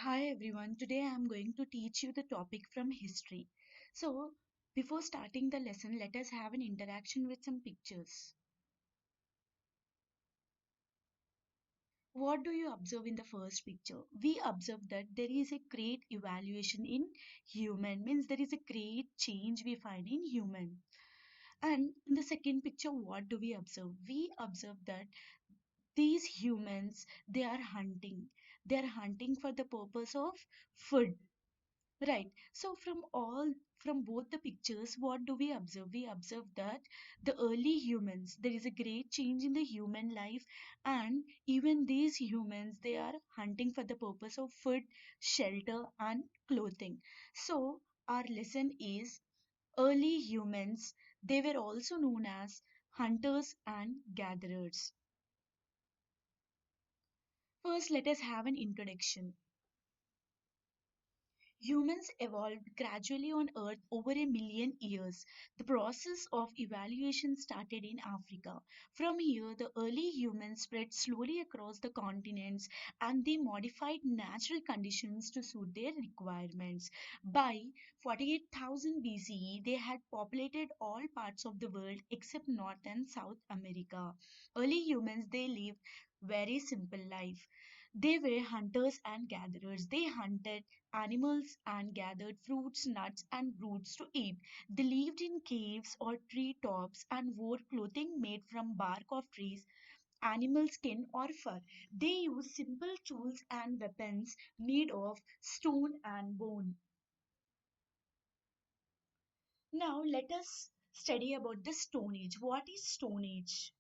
Hi everyone, today I am going to teach you the topic from history. So, before starting the lesson, let us have an interaction with some pictures. What do you observe in the first picture? We observe that there is a great evaluation in human, means there is a great change we find in human. And in the second picture, what do we observe? We observe that these humans, they are hunting. They are hunting for the purpose of food. Right. So from both the pictures, what do we observe? We observe that the early humans, there is a great change in the human life, and even these humans, they are hunting for the purpose of food, shelter, and clothing. So our lesson is early humans, they were also known as hunters and gatherers. First, let us have an introduction. Humans evolved gradually on Earth over a million years. The process of evaluation started in Africa. From here, the early humans spread slowly across the continents and they modified natural conditions to suit their requirements. By 48,000 BCE, they had populated all parts of the world except North and South America. Early humans, they lived very simple life. They were hunters and gatherers. They hunted animals and gathered fruits, nuts, and roots to eat. They lived in caves or tree tops and wore clothing made from bark of trees, animal skin, or fur. They used simple tools and weapons made of stone and bone. Now let us study about the Stone Age. What is Stone Age?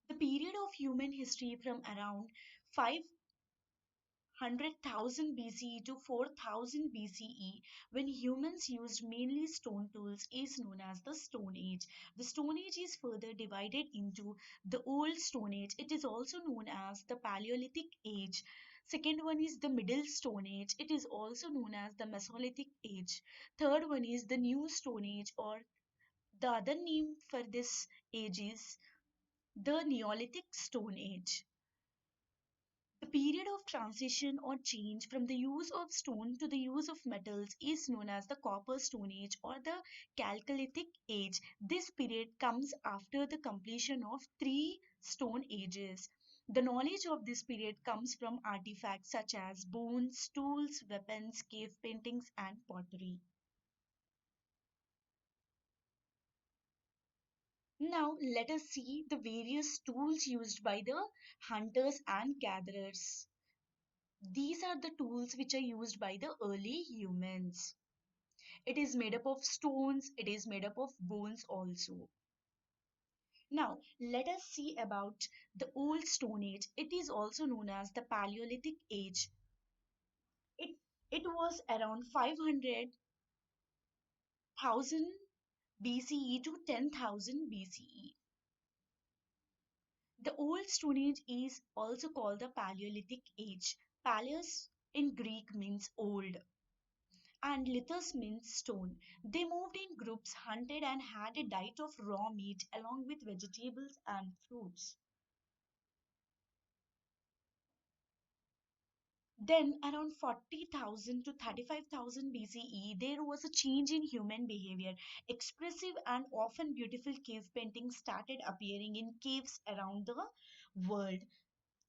The period of human history from around 500,000 BCE to 4000 BCE, when humans used mainly stone tools, is known as the Stone Age. The Stone Age is further divided into the Old Stone Age. It is also known as the Paleolithic Age. Second one is the Middle Stone Age. It is also known as the Mesolithic Age. Third one is the New Stone Age, or the other name for this age is the Neolithic Stone Age. The period of transition or change from the use of stone to the use of metals is known as the Copper Stone Age or the Chalcolithic Age. This period comes after the completion of three stone ages. The knowledge of this period comes from artifacts such as bones, tools, weapons, cave paintings, and pottery. Now, let us see the various tools used by the hunters and gatherers. These are the tools which are used by the early humans. It is made up of stones, it is made up of bones also. Now, let us see about the Old Stone Age. It is also known as the Paleolithic Age. It, it was around 500,000 BCE to 10,000 BCE. The Old Stone Age is also called the Paleolithic Age. Paleos in Greek means old, and lithos means stone. They moved in groups, hunted, and had a diet of raw meat along with vegetables and fruits. Then, around 40,000 to 35,000 BCE, there was a change in human behavior. Expressive and often beautiful cave paintings started appearing in caves around the world.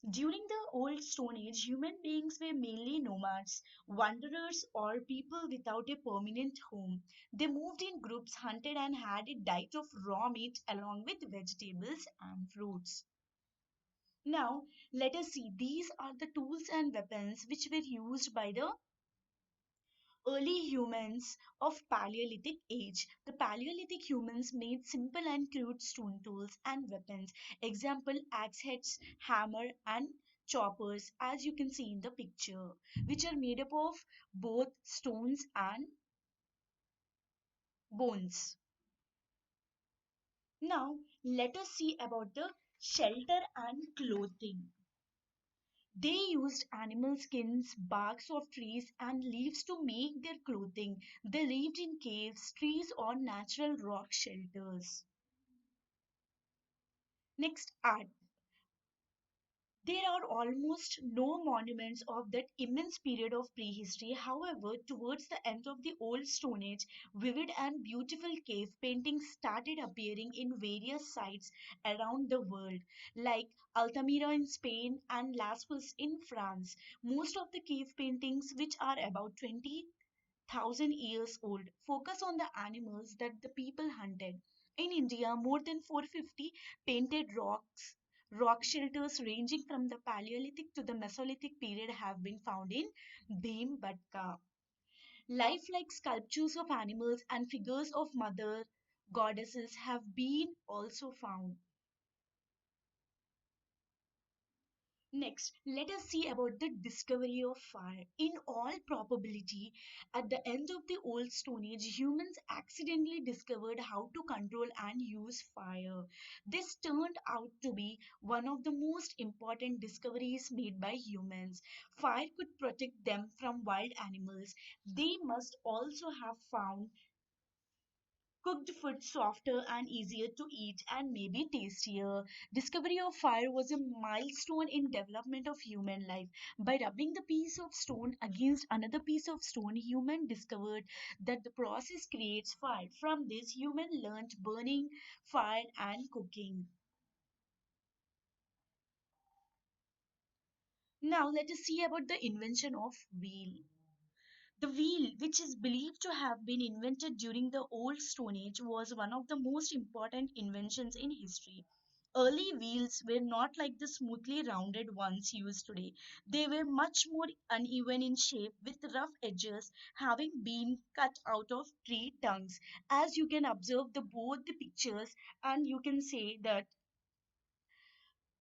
During the Old Stone Age, human beings were mainly nomads, wanderers, or people without a permanent home. They moved in groups, hunted, and had a diet of raw meat along with vegetables and fruits. Now, let us see. These are the tools and weapons which were used by the early humans of Paleolithic age. The Paleolithic humans made simple and crude stone tools and weapons. Example, axe heads, hammer, and choppers, as you can see in the picture, which are made up of both stones and bones. Now, let us see about the shelter and clothing. They used animal skins, barks of trees, and leaves to make their clothing. They lived in caves, trees, or natural rock shelters. Next, art. There are almost no monuments of that immense period of prehistory. However, towards the end of the Old Stone Age, vivid and beautiful cave paintings started appearing in various sites around the world, like Altamira in Spain and Lascaux in France. Most of the cave paintings, which are about 20,000 years old, focus on the animals that the people hunted. In India, more than 450 painted rock shelters ranging from the Paleolithic to the Mesolithic period have been found in Bhimbatka. Lifelike sculptures of animals and figures of mother goddesses have been also found. Next, let us see about the discovery of fire. In all probability, at the end of the Old Stone Age, humans accidentally discovered how to control and use fire. This turned out to be one of the most important discoveries made by humans. Fire could protect them from wild animals. They must also have found cooked food softer and easier to eat and maybe tastier. Discovery of fire was a milestone in development of human life. By rubbing the piece of stone against another piece of stone, human discovered that the process creates fire. From this, human learned burning, fire and cooking. Now let us see about the invention of wheel. The wheel, which is believed to have been invented during the Old Stone Age, was one of the most important inventions in history. Early wheels were not like the smoothly rounded ones used today. They were much more uneven in shape with rough edges having been cut out of tree trunks. As you can observe both the pictures, and you can say that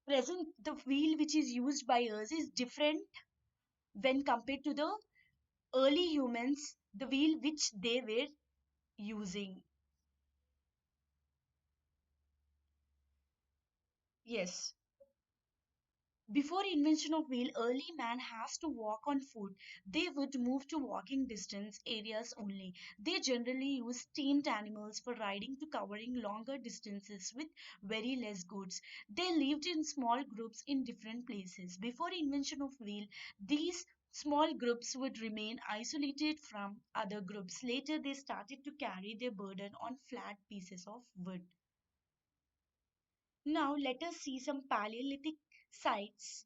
present the wheel which is used by us is different when compared to the early humans, the wheel which they were using. Yes. Before invention of wheel, early man has to walk on foot. They would move to walking distance areas only. They generally use tamed animals for riding to covering longer distances with very less goods. They lived in small groups in different places. Before invention of wheel, these small groups would remain isolated from other groups. Later, they started to carry their burden on flat pieces of wood. Now, let us see some Paleolithic sites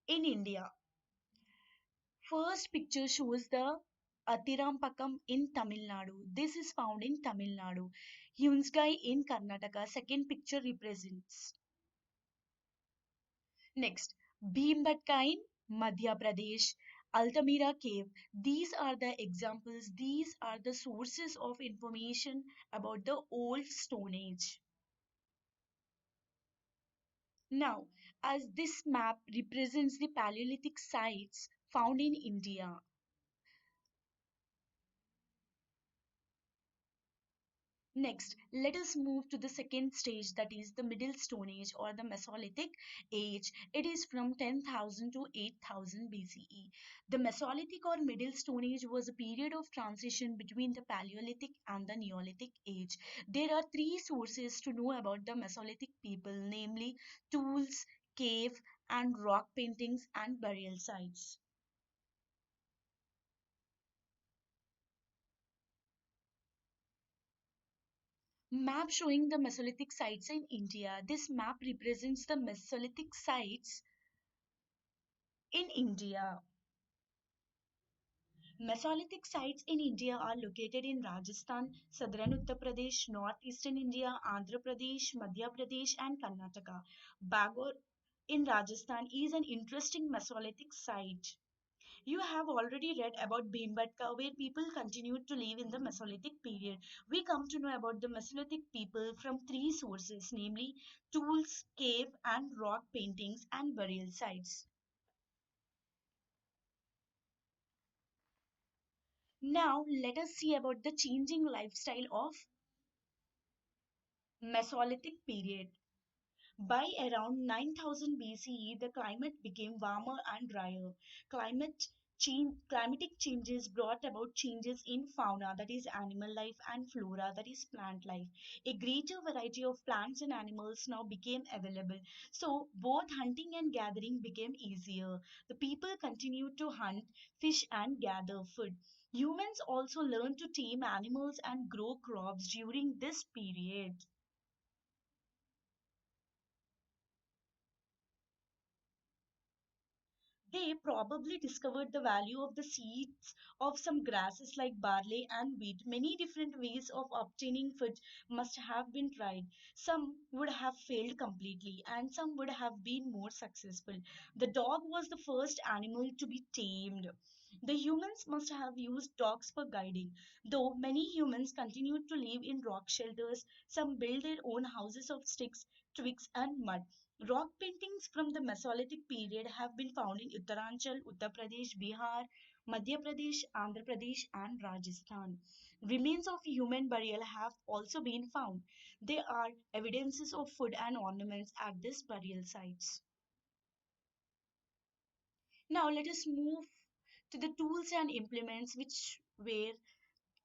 in India. First picture shows the Atirampakam in Tamil Nadu. This is found in Tamil Nadu. Hunsgai in Karnataka. Second picture represents. Next, Bhimbatka in Madhya Pradesh. Altamira Cave. These are the examples, these are the sources of information about the Old Stone Age. Now, as this map represents the Paleolithic sites found in India. Next, let us move to the second stage, that is the Middle Stone Age or the Mesolithic Age. It is from 10,000 to 8,000 BCE. The Mesolithic or Middle Stone Age was a period of transition between the Paleolithic and the Neolithic Age. There are three sources to know about the Mesolithic people, namely tools, cave, and rock paintings and burial sites. Map showing the Mesolithic sites in India. This map represents the Mesolithic sites in India. Mesolithic sites in India are located in Rajasthan, southern Uttar Pradesh, northeastern India, Andhra Pradesh, Madhya Pradesh, and Karnataka. Bagor in Rajasthan is an interesting Mesolithic site. You have already read about Bhimbatka, where people continued to live in the Mesolithic period. We come to know about the Mesolithic people from three sources, namely tools, cave and rock paintings, and burial sites. Now, let us see about the changing lifestyle of Mesolithic period. By around 9000 BCE, the climate became warmer and drier. Climate Climatic changes brought about changes in fauna, that is animal life, and flora, that is plant life. A greater variety of plants and animals now became available, so both hunting and gathering became easier. The people continued to hunt, fish, and gather food. Humans also learned to tame animals and grow crops during this period. They probably discovered the value of the seeds of some grasses like barley and wheat. Many different ways of obtaining food must have been tried. Some would have failed completely, and some would have been more successful. The dog was the first animal to be tamed. The humans must have used dogs for guiding. Though many humans continued to live in rock shelters, some built their own houses of sticks, twigs, and mud. Rock paintings from the Mesolithic period have been found in Uttaranchal, Uttar Pradesh, Bihar, Madhya Pradesh, Andhra Pradesh, and Rajasthan. Remains of human burial have also been found. There are evidences of food and ornaments at these burial sites. Now let us move to the tools and implements which were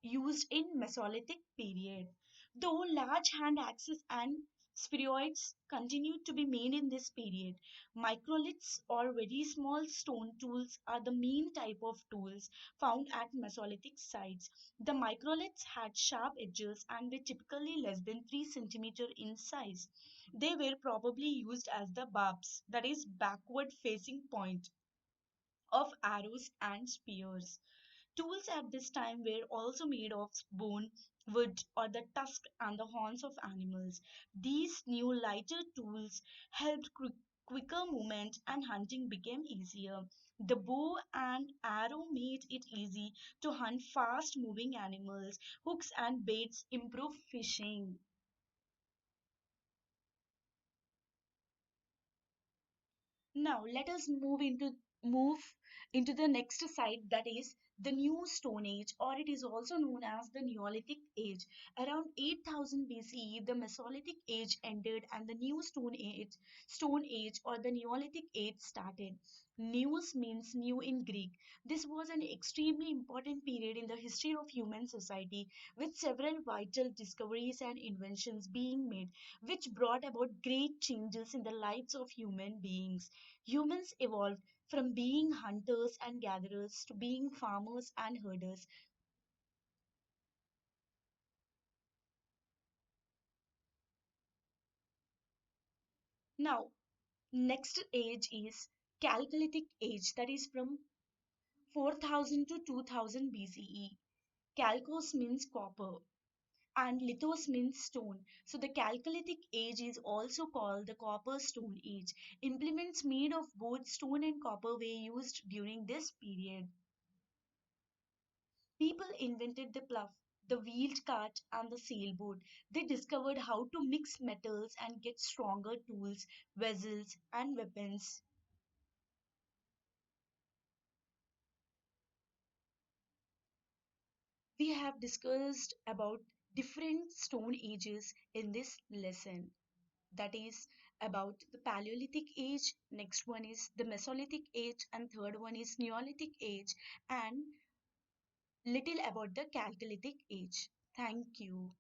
used in Mesolithic period. Though large hand axes and spheroids continued to be made in this period, microliths or very small stone tools are the main type of tools found at Mesolithic sites. The microliths had sharp edges and were typically less than 3 centimeter in size. They were probably used as the barbs, that is backward facing point of arrows and spears. Tools at this time were also made of bone, wood, or the tusk and the horns of animals. These new lighter tools helped quicker movement and hunting became easier. The bow and arrow made it easy to hunt fast moving animals. Hooks and baits improved fishing. Now let us move into the next site, that is the New Stone Age, or it is also known as the Neolithic Age. Around 8000 BCE, the Mesolithic Age ended and the New Stone Age or the Neolithic Age started. Neos means new in Greek. This was an extremely important period in the history of human society, with several vital discoveries and inventions being made, which brought about great changes in the lives of human beings. Humans evolved from being hunters and gatherers to being farmers and herders. Now, next age is Chalcolithic age, that is from 4000 to 2000 BCE. Chalcos means copper and lithos means stone. So the Chalcolithic age is also called the Copper Stone Age. Implements made of both stone and copper were used during this period. People invented the plough, the wheeled cart, and the sailboat. They discovered how to mix metals and get stronger tools, vessels, and weapons. We have discussed about different stone ages in this lesson. That is about the Paleolithic age, next one is the Mesolithic age, and third one is Neolithic age, and little about the Chalcolithic age. Thank you.